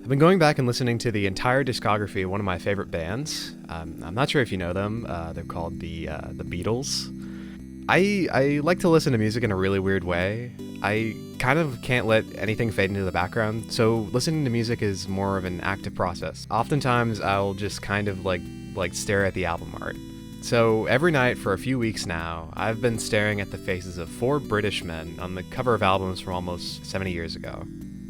I've been going back and listening to the entire discography of one of my favorite bands. I'm not sure if you know them. They're called the Beatles. I like to listen to music in a really weird way. I kind of can't let anything fade into the background, so listening to music is more of an active process. Oftentimes, I'll just kind of like stare at the album art. So every night for a few weeks now, I've been staring at the faces of 4 British men on the cover of albums from almost 70 years ago.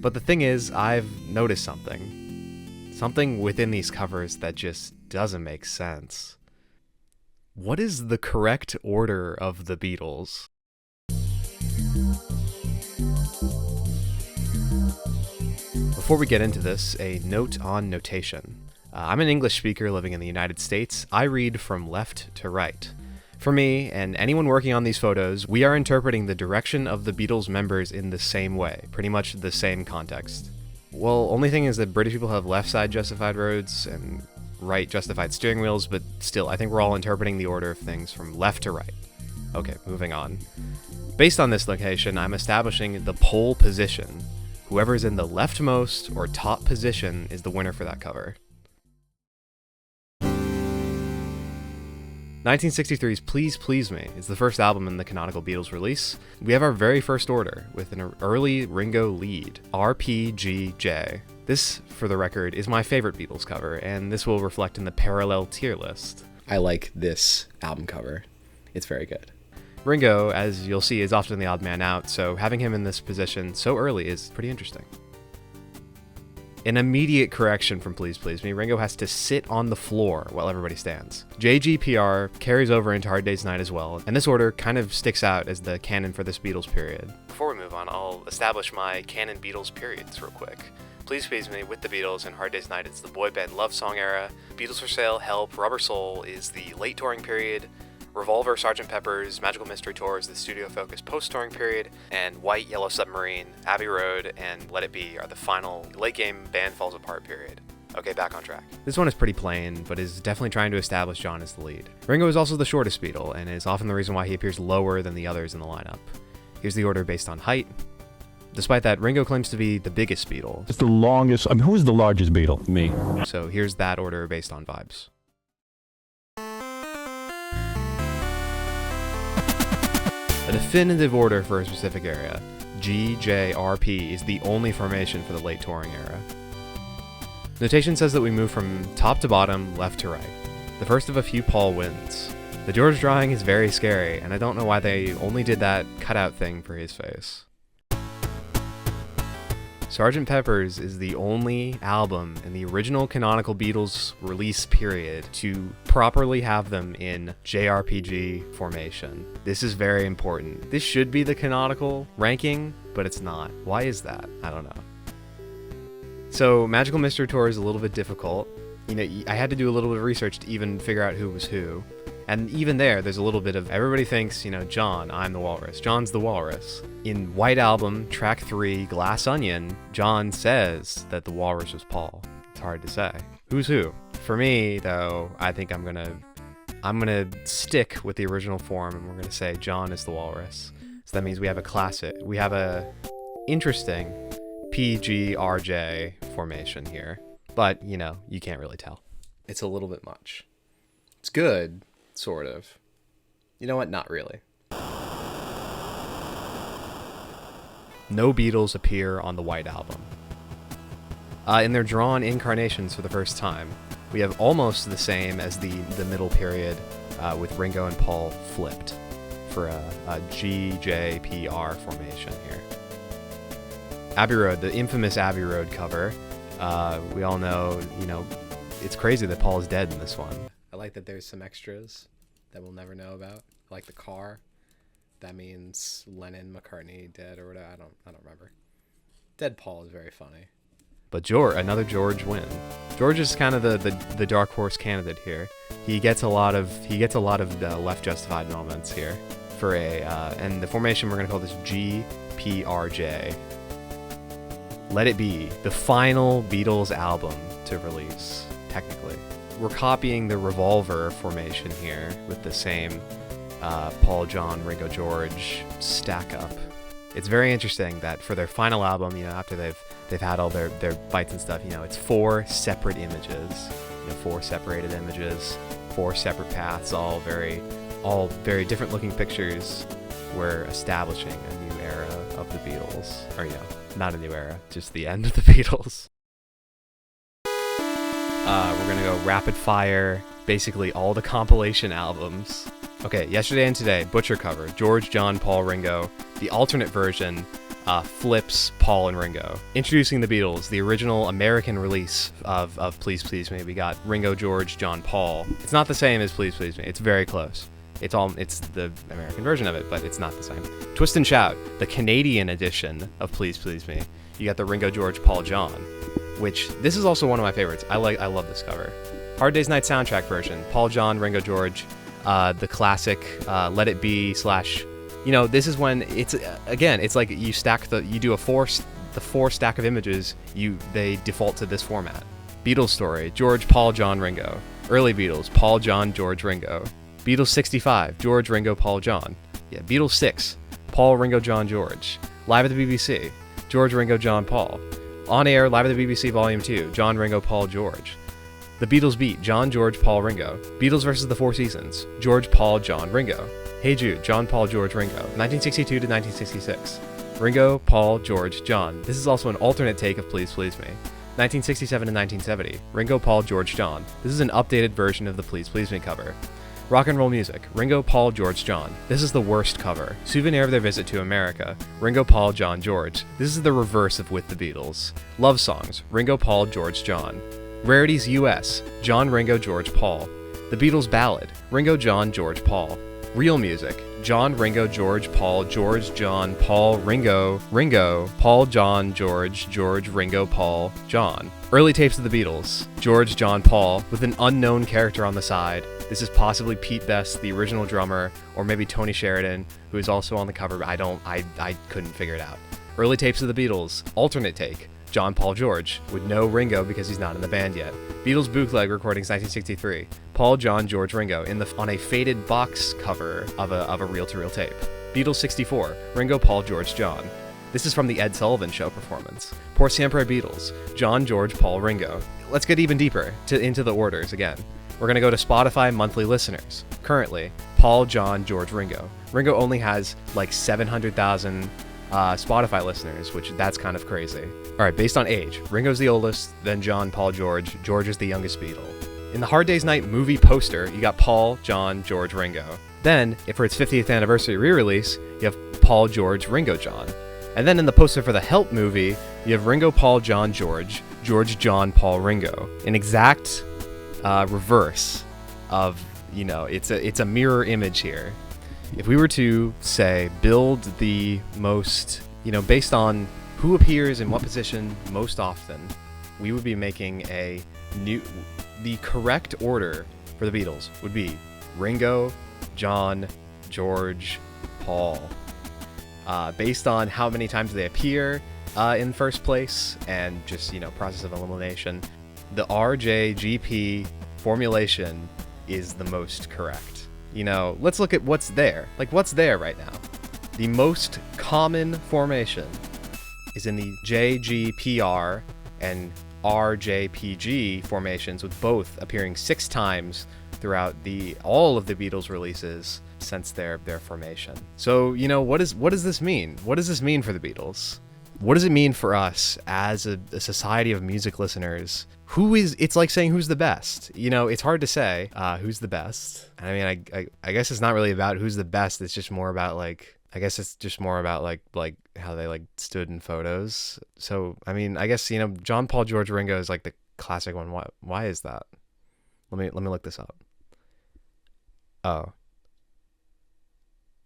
But the thing is, I've noticed something. Something within these covers that just doesn't make sense. What is the correct order of the Beatles? Before we get into this, a note on notation. I'm an English speaker living in the United States. I read from left to right. For me, and anyone working on these photos, we are interpreting the direction of the Beatles members in the same way, pretty much the same context. Well, only thing is that British people have left side justified roads and right justified steering wheels, but still, I think we're all interpreting the order of things from left to right. Okay, moving on. Based on this location, I'm establishing the pole position. Whoever's in the leftmost or top position is the winner for that cover. 1963's Please Please Me is the first album in the canonical Beatles release. We have our very first order with an early Ringo lead, RPGJ. This, for the record, is my favorite Beatles cover, and this will reflect in the parallel tier list. I like this album cover. It's very good. Ringo, as you'll see, is often the odd man out, so having him in this position so early is pretty interesting. An immediate correction from Please Please Me, Ringo has to sit on the floor while everybody stands. JGPR carries over into Hard Day's Night as well, and this order kind of sticks out as the canon for this Beatles period. Before we move on, I'll establish my canon Beatles periods real quick. Please Please Me with the Beatles and Hard Day's Night, it's the boy band love song era. Beatles for Sale, Help, Rubber Soul is the late touring period. Revolver, Sgt. Pepper's, Magical Mystery Tour is the studio-focused post-touring period, and White, Yellow Submarine, Abbey Road, and Let It Be are the final late-game band falls apart period. Okay, back on track. This one is pretty plain, but is definitely trying to establish John as the lead. Ringo is also the shortest Beatle, and is often the reason why he appears lower than the others in the lineup. Here's the order based on height. Despite that, Ringo claims to be the biggest Beatle. It's the longest. I mean, who's the largest Beatle? Me. So here's that order based on vibes. A definitive order for a specific area. GJRP is the only formation for the late touring era. Notation says that we move from top to bottom, left to right. The first of a few Paul wins. The George drawing is very scary, and I don't know why they only did that cutout thing for his face. Sgt. Pepper's is the only album in the original canonical Beatles release period to properly have them in JRPG formation. This is very important. This should be the canonical ranking, but it's not. Why is that? I don't know. So Magical Mystery Tour is a little bit difficult. You know, I had to do a little bit of research to even figure out who was who. And even there's a little bit of, everybody thinks, John, I'm the Walrus. John's the Walrus. In White Album, track 3, Glass Onion, John says that the Walrus was Paul. It's hard to say. Who's who? For me, though, I think I'm gonna stick with the original form, and we're gonna say John is the Walrus. So that means we have a interesting PGRJ formation here. But, you can't really tell. It's a little bit much. It's good. Sort of. You know what? Not really. No Beatles appear on the White Album. In their drawn incarnations for the first time, we have almost the same as the middle period with Ringo and Paul flipped for a GJPR formation here. Abbey Road, the infamous Abbey Road cover. We all know, it's crazy that Paul is dead in this one. I like that there's some extras that we'll never know about, like the car. That means Lennon, McCartney dead or whatever. I don't remember. Dead Paul is very funny. But another George win. George is kind of the dark horse candidate here. He gets a lot of left justified moments here for and the formation we're gonna call this GPRJ. Let It Be, the final Beatles album to release, technically. We're copying the Revolver formation here with the same Paul, John, Ringo, George stack up. It's very interesting that for their final album, after they've they've had all their fights and stuff. You know, it's 4 separate images, you know, 4 separated images, 4 separate paths, all very different looking pictures. We're establishing a new era of the Beatles, or not a new era, just the end of the Beatles. We're gonna go rapid fire, basically all the compilation albums. Okay, Yesterday and Today, Butcher cover, George, John, Paul, Ringo. The alternate version flips Paul and Ringo. Introducing the Beatles, the original American release of Please Please Me, we got Ringo, George, John, Paul. It's not the same as Please Please Me, it's very close. It's the American version of it, but it's not the same. Twist and Shout, the Canadian edition of Please Please Me. You got the Ringo, George, Paul, John, which this is also one of my favorites. I love this cover. Hard Day's Night soundtrack version, Paul, John, Ringo, George, the classic Let It Be / this is when it's like you do the 4 stack of images, they default to this format. Beatles story, George, Paul, John, Ringo. Early Beatles, Paul, John, George, Ringo. Beatles 65, George, Ringo, Paul, John. Yeah, Beatles 6, Paul, Ringo, John, George. Live at the BBC, George, Ringo, John, Paul. On Air, Live at the BBC Volume 2, John, Ringo, Paul, George. The Beatles Beat, John, George, Paul, Ringo. Beatles versus the Four Seasons, George, Paul, John, Ringo. Hey Jude, John, Paul, George, Ringo. 1962 to 1966. Ringo, Paul, George, John. This is also an alternate take of Please Please Me. 1967 to 1970. Ringo, Paul, George, John. This is an updated version of the Please Please Me cover. Rock and Roll Music, Ringo, Paul, George, John. This is the worst cover. Souvenir of Their Visit to America, Ringo, Paul, John, George. This is the reverse of With the Beatles. Love Songs, Ringo, Paul, George, John. Rarities US, John, Ringo, George, Paul. The Beatles Ballad, Ringo, John, George, Paul. Real Music, John, Ringo, George, Paul, George, John, Paul, Ringo, Paul, John, George, Ringo, Paul, John. Early tapes of the Beatles, George, John, Paul, with an unknown character on the side. This is possibly Pete Best, the original drummer, or maybe Tony Sheridan, who is also on the cover, but I couldn't figure it out. Early tapes of the Beatles, alternate take, John, Paul, George, with no Ringo because he's not in the band yet. Beatles bootleg recordings 1963, Paul, John, George, Ringo, on a faded box cover of a reel-to-reel tape. Beatles 64, Ringo, Paul, George, John. This is from the Ed Sullivan Show performance. Por Siempre Beatles, John, George, Paul, Ringo. Let's get even deeper into the orders again. We're going to go to Spotify monthly listeners. Currently, Paul, John, George, Ringo. Ringo only has like 700,000 Spotify listeners, which that's kind of crazy. All right, based on age, Ringo's the oldest, then John, Paul, George. George is the youngest Beatle. In the Hard Day's Night movie poster, you got Paul, John, George, Ringo. Then, for its 50th anniversary re-release, you have Paul, George, Ringo, John. And then in the poster for the Help movie, you have Ringo, Paul, John, George, John, Paul, Ringo. An exact reverse of, it's a mirror image here. If we were to, say, build the most, based on who appears in what position most often, we would be making the correct order for the Beatles would be Ringo, John, George, Paul. Based on how many times they appear in first place and just, process of elimination, the RJGP formulation is the most correct. Let's look at what's there. Like, what's there right now? The most common formation is in the JGPR and RJPG formations, with both appearing 6 times throughout all of the Beatles releases since their formation. So, what does this mean? What does this mean for the Beatles? What does it mean for us as a society of music listeners? It's like saying who's the best. It's hard to say who's the best. I mean, I guess it's not really about who's the best. It's just more about like how they stood in photos. So, I mean, I guess, John, Paul, George, Ringo is like the classic one. Why is that? Let me look this up. Oh.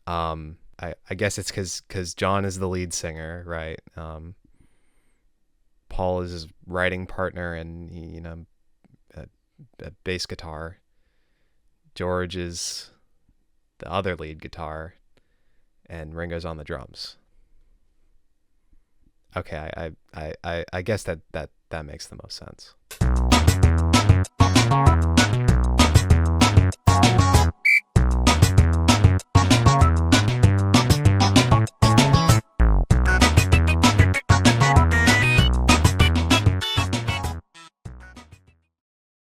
I guess it's because John is the lead singer, right? Paul is his writing partner and a bass guitar. George is the other lead guitar, and Ringo's on the drums. Okay, I guess that makes the most sense.